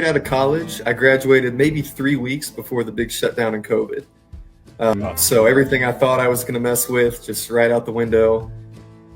Out of college, I graduated maybe 3 weeks before the big shutdown in COVID. So everything I thought I was going to mess with, just right out the window.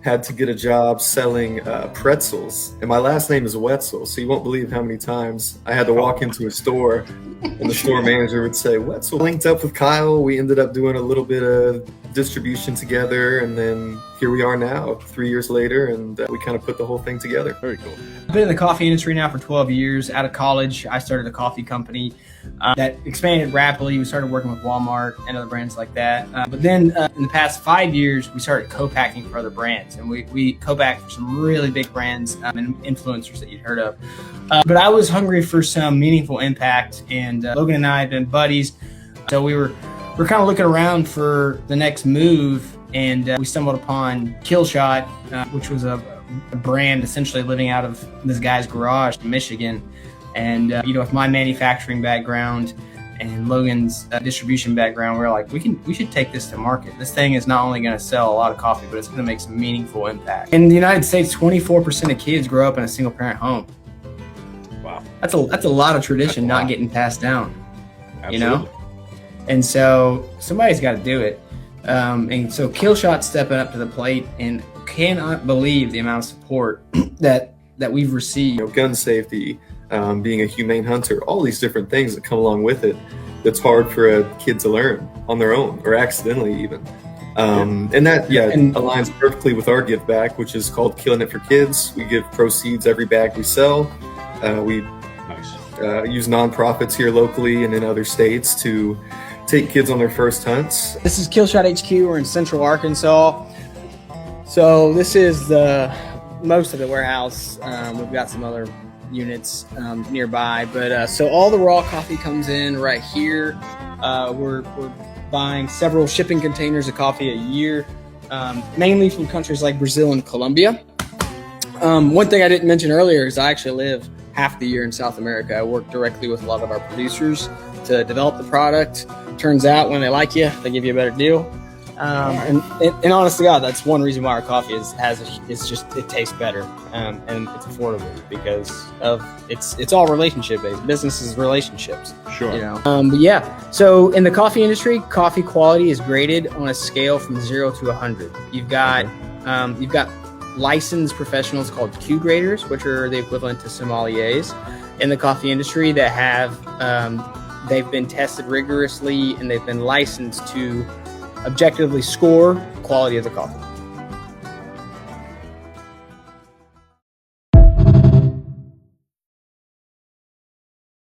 Had to get a job selling pretzels, and my last name is Wetzel, so you won't believe how many times I had to walk into a store and the store manager would say, Wetzel. Linked up with Kyle, we ended up doing a little bit of distribution together, and then here we are now, 3 years later, and we kind of put the whole thing together. Very cool. I've been in the coffee industry now for 12 years. Out of college, I started a coffee company that expanded rapidly. We started working with Walmart and other brands like that. But then in the past 5 years, we started co-packing for other brands. And we co-packed for some really big brands and influencers that you'd heard of. But I was hungry for some meaningful impact. And Logan and I have been buddies. So we're kind of looking around for the next move. And we stumbled upon KillShot, which was a brand essentially living out of this guy's garage in Michigan. And, with my manufacturing background and Logan's distribution background, we're like, we should take this to market. This thing is not only going to sell a lot of coffee, but it's going to make some meaningful impact. In the United States, 24% of kids grow up in a single parent home. Wow. That's a lot of tradition not getting passed down, Absolutely. And so somebody's got to do it. And so KillShot's stepping up to the plate, and cannot believe the amount of support that we've received. Gun safety, being a humane hunter, all these different things that come along with it that's hard for a kid to learn on their own or accidentally even. And that aligns perfectly with our give back, which is called Killing It for Kids. We give proceeds every bag we sell. We use nonprofits here locally and in other states to take kids on their first hunts. This is KillShot HQ. We're in Central Arkansas. So this is most of the warehouse. We've got some other units nearby, but so all the raw coffee comes in right here. We're buying several shipping containers of coffee a year, mainly from countries like Brazil and Colombia. One thing I didn't mention earlier is I actually live half the year in South America. I work directly with a lot of our producers to develop the product. Turns out when they like you, they give you a better deal. And honest to God, that's one reason why our coffee it tastes better and it's affordable, because of it's all relationship based. Business is relationships. Sure. But yeah, so in the coffee industry, coffee quality is graded on a scale from 0 to 100. You've got licensed professionals called Q graders, which are the equivalent to sommeliers in the coffee industry, that have they've been tested rigorously and they've been licensed to objectively score quality of the coffee.